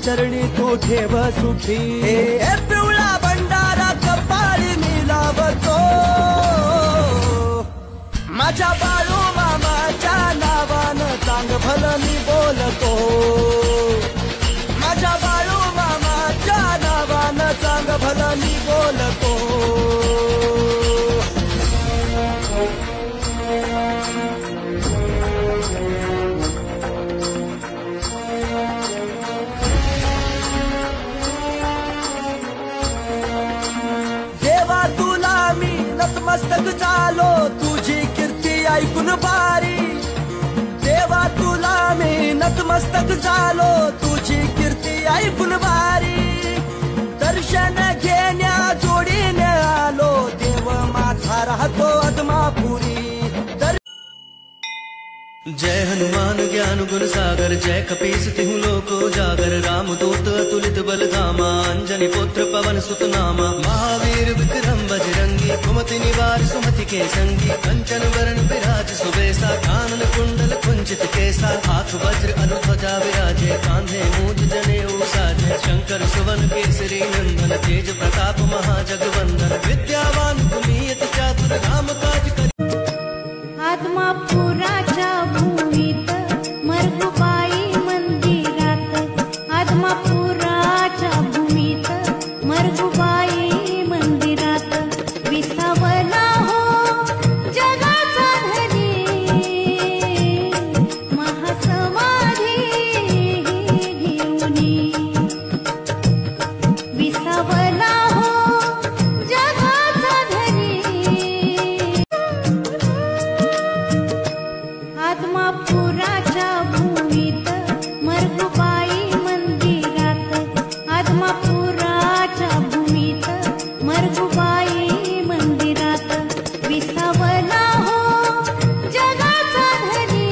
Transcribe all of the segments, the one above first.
चरणी तू ठेव सुखी। हे पिवळा भंडारा कपाळी मी लावतो, माझ्या बाळू मामाच्या नावानं चांग भलं मी बोलतो, माझ्या बाळू मामाच्या नावानं चांग भलं मी बोलतो। देवा तुला मी नतमस्तक झालो, तुझी कीर्ती ऐकून भारी। देवा तुला मी नतमस्तक झालो, तुझी कीर्ती ऐकून भारी। दर्शन घेण्या जोडीने आलो, देव माझा राहतो अदमापुरी। जय हनुमान ज्ञान गुण सागर, जय कपीस तिहु लोको जागर। रामदूत अतुलित बलधामा, अंजनी पुत्र पवन सुत नामा। महावीर विक्रम बजरंगी, कुमति निवार सुमति के संगी। कंचन वरण विराज सुबेसा, कानन कुंडल कुंचित केसा। हाथ वज्र अनुध्वजा विराजे, कांधे मूंज जनेऊ साजे। शंकर सुवन केसरी नंदन, तेज प्रताप महाजगवंदन। विद्यावान गुणीयति चातुर, राम काज करि। आदमापुराच्या भूमीत मरगुबाई मंदिरात, आदमापुराच्या भूमीत मरगुबाई मंदिरात। विसावला हो जगाचा धनी, महासमाधी घेऊनी। विसावला हो जगाचा धनी, आदमापुराच्या भूमीत मरगुबाई मंदिरात, आदमापुराच्या भूमीत मरगुबाई मंदिरात। विसावला हो जगाचा धनी,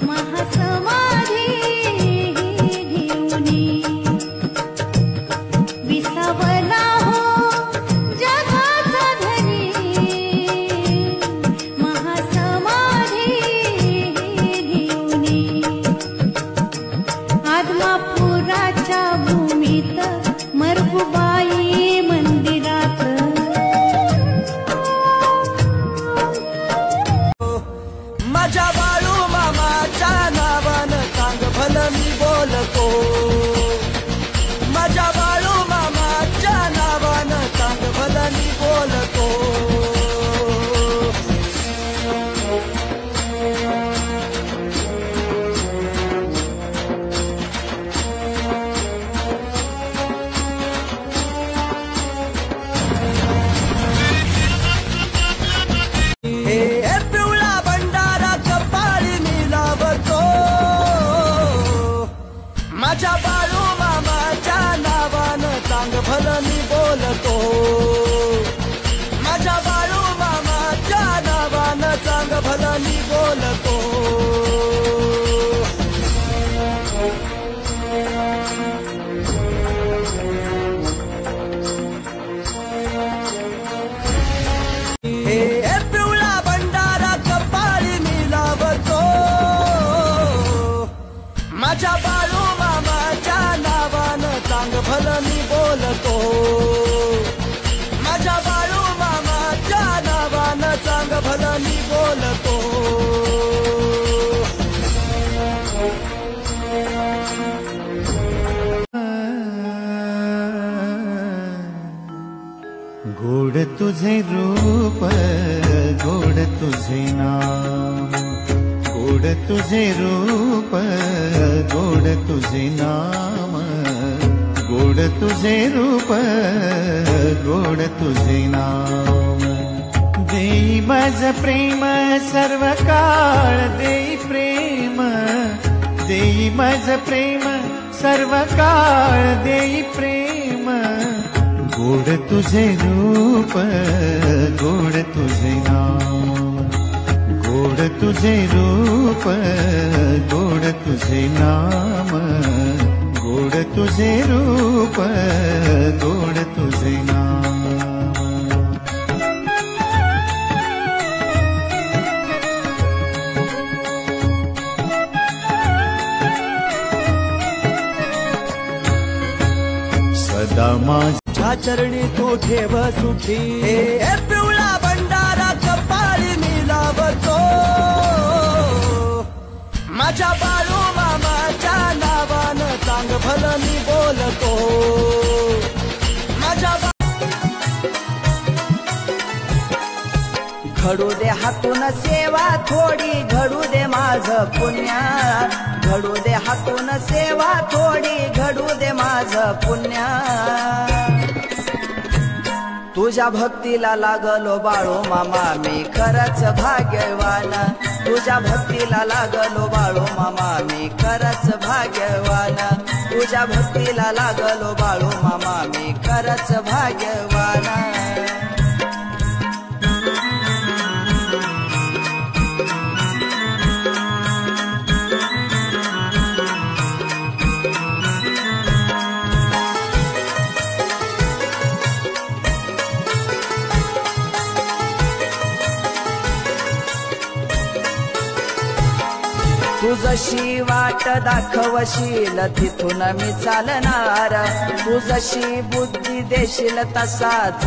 महासमाधी घेऊनी। विसावला हो जगाचा धनी, आदमापुराच्या भूमीत मरगुबाई मंदिरात। माझ्या बाळू मामाच्या नावानं चांग भलं मी बोलतो, माझ्या बाळू मामाच्या नावानं चांग भलं मी बोलतो। हे पिवळा भंडारा कपाळी मी लावतो, माझ्या बाळू मामाच्या नावानं चांग भलं मी बोलतो, माझ्या बाळू मामाच्या नावानं चांग भलं मी बोलतो। हे पिवळा भंडारा कपाळी मी लावतो, माझ्या बाळू मामाच्या नावानं चांग भलं मी बोलतो, माझ्या बाळू मामाच्या नावानं चांग भलं मी बोलतो। गोड तुझे रूप, गोड तुझे नाम, गोड तुझे रूप, गोड तुझे नाम। गोड तुझे रूप, गोड तुझे नाम। देई माझ प्रेम सर्व काळ, देई प्रेम, देई माझ प्रेम सर्व काळ, देई प्रेम। गोड तुझे रूप, गोड तुझे नाम। गोड तुझे रूप, गोड तुझे नाम। गोड तुझे रूप, गोड तुझे नाम। माझ्या चरणी तू ठेव सुखी हे पिवळा भंडारा कपाळी मी लावतो माझ्या बाळू मामाच्या नावानं चांग भलं मी बोलतो माझ्या घडू दे हातून सेवा थोडी घडू दे माझं पुण्य घडू दे हातून सेवा थोडी घडू दे माझं पुण्य तुझ्या भक्तीला लागलो बाळू मामा मी खरंच भाग्यवान तुझ्या भक्तीला लागलो बाळू मामा मी खरंच भाग्यवान तुझ्या भक्तीला लागलो बाळू मामा मी खरंच भाग्यवान तू जशी वाट दाखवशील तिथून मी चालणार तू जशी बुद्धी देशील तसाच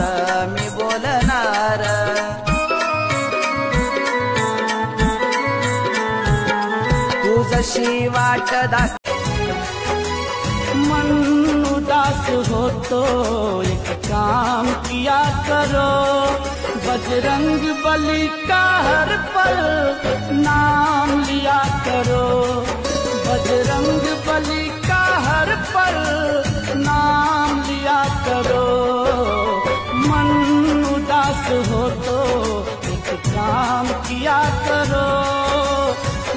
मी बोलणार तू जशी वाट मन उदास होतो एक काम किया करो बजरंग बली का हर पल नाम लिया करो बजरंग बली का हर पल नाम लिया करो मन उदास हो तो एक काम किया करो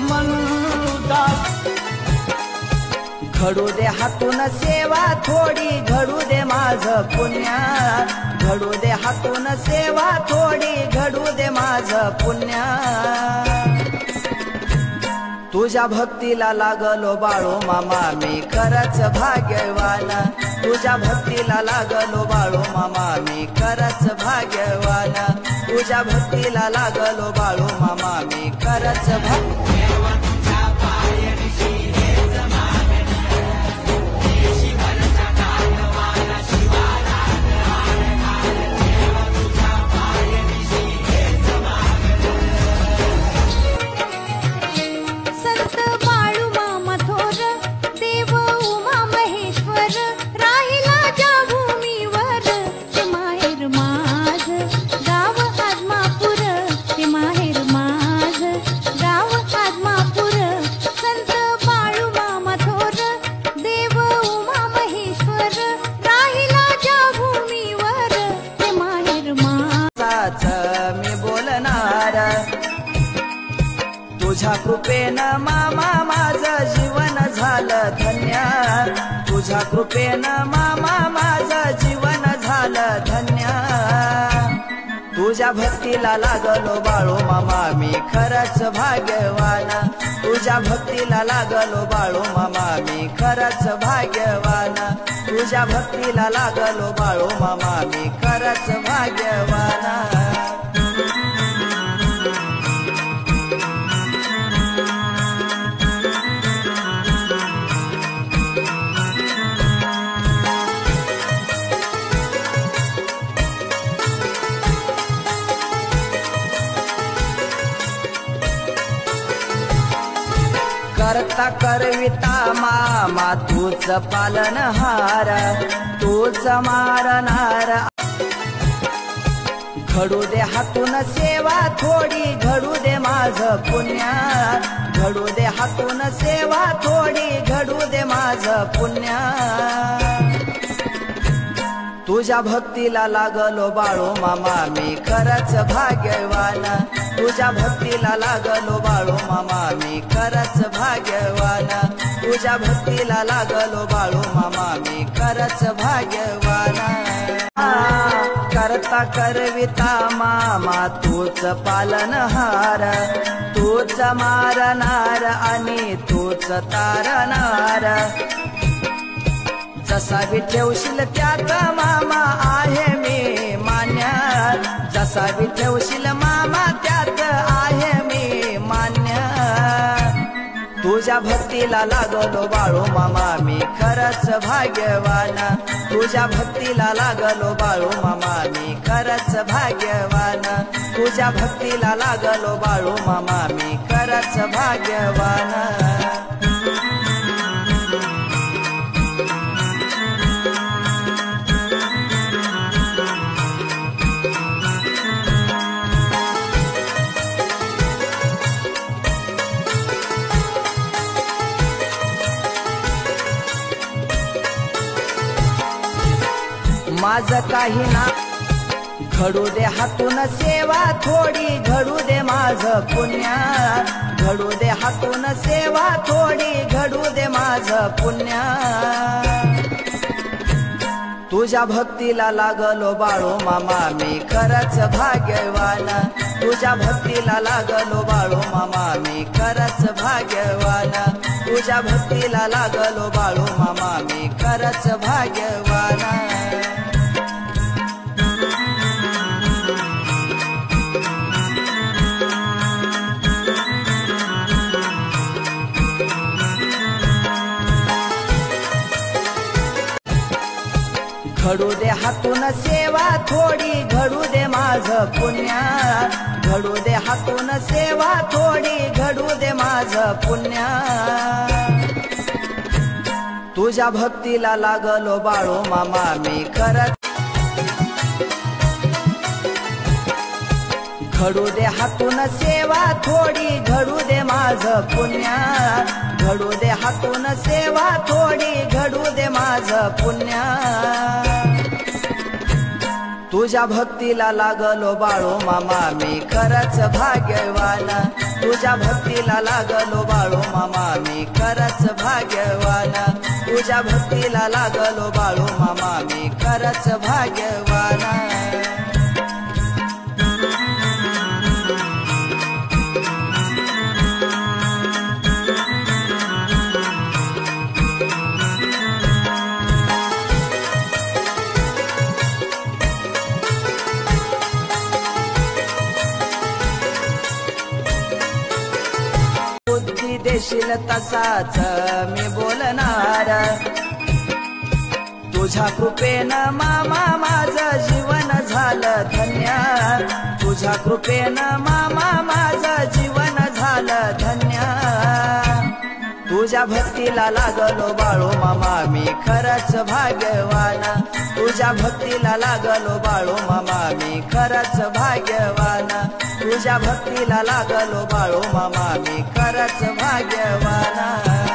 मन उदास घडू दे हातून सेवा थोडी घडू दे माझं पुण्य घडू दे हातून सेवा थोडी घडू दे माझं पुण्य तुझ्या भक्तीला लागलो बाळू मामा मी खरंच भाग्यवान तुझ्या भक्तीला लागलो बाळू मामा मी खरंच भाग्यवान तुझ्या भक्तीला लागलो बाळू मामा मी खरंच मी बोलणार तुझ्या कृपेनं मामा माझं जीवन झालं धन्य तुझ्या कृपेनं मामा माझं जीवन झालं धन्य तुझ्या भक्तीला लागलो बाळू मामा मी खरंच भाग्यवान तुझ्या भक्तीला लागलो बाळू मामा मी खरंच भाग्यवान तुझ्या भक्तीला लागलो बाळू मामा मी खरंच भाग्यवान करता करविता मामा तूच पालनहार तूच मारनार घडू दे हातून सेवा थोडी घडू दे माझं पुण्य घडू दे हातून सेवा थोडी घडू दे माझं पुण्य तुझ्या भक्तीला लागलो बाळू मामा मी खरंच भाग्यवान तुझ्या भक्तीला लागलो बाळू मामा मी खरंच भाग्यवान तुझ्या भक्तीला लागलो बाळू मामा मी खरंच भाग्यवान करता करविता मामा तूच पालनहार तूच मारनार आणि तूच तारनार जसा विठेवशील त्यात मामा आहे मी मान्य जसा विठेवशील मामा त्यात आहे मी मान्य तुझ्या भक्तीला लागलो बाळू मामा मी खरंच भाग्यवान तुझ्या भक्तीला लागलो बाळू मामा मी खरंच भाग्यवान तुझ्या भक्तीला लागलो बाळू मामा मी खरंच भाग्यवान माझ काही ना घडू दे हातून सेवा थोडी घडू दे माझ पुण्य घडू दे हातून सेवा थोडी घडू दे माझ पुण्य तुझ्या भक्तीला लागलो बाळू मामा मी खरंच भाग्यवान तुझ्या भक्तीला लागलो बाळू मामा मी खरंच भाग्यवान तुझ्या भक्तीला लागलो बाळू मामा मी खरंच भाग्यवान घडू दे हातून सेवा थोडी घडू दे माझ पुण्य घडू दे हातून सेवा थोडी घडू दे माझ पुण्य तुझ्या भक्तीला लागलो बाळू मामा मी खरंच घडू दे हातून सेवा थोडी घडू दे माझ पुण्य घडू दे हातून सेवा थोडी घडू दे माझ पुण्य तुझ्या भक्तीला लागलो बाळू मामा मी खरंच भाग्यवान तुझ्या भक्तीला लागलो बाळू मामा मी खरंच भाग्यवान तुझ्या भक्तीला लागलो बाळू मामा मी खरंच भाग्यवान बुद्धी देशील तसाच मी बोलणार तुझ्या कृपेनं मामा माझं जीवन झालं धन्य तुझ्या कृपेनं मामा माझं जीवन झालं धन्य तुझ्या भक्तीला लागलो बाळू मामा मी खरंच भाग्यवान तुझ्या भक्तीला लागलो बाळू मामा मी खरंच भाग्यवान तुझ्या भक्तीला लागलो बाळू मामा मी खरंच भाग्यवान